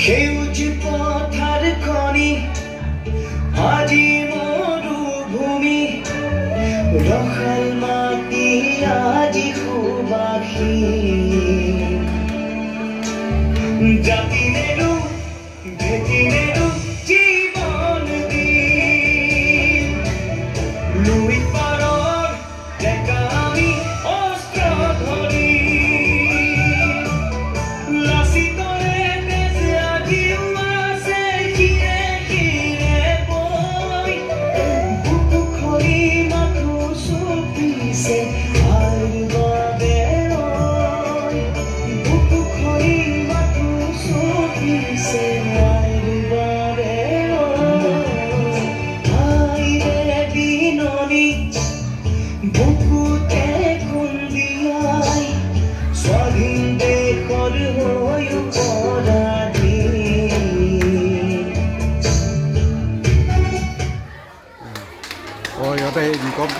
সেউজ পথাৰ খনি আজি মৰুভূমি ৰসাল মাটি আজি সুবাসী জাতি নেৰু ভেটি নেৰু জীৱন দিম লুই পাৰৰ ডেকা আমি অস্ত্ৰ ধৰি লাচিতৰে তেজ আজিও আছে শিৰে শিৰে বৈ বুকু খৰি মাথো চুপিছে আইৰ বাবে বুকু খৰি মাথো চুপিছে আইৰ বাবে আইৰে বিননি বুকুতে খুন্দিয়াই স্বাধীন দেশৰ হৈ পৰাধীন ইহঁতে ইনকম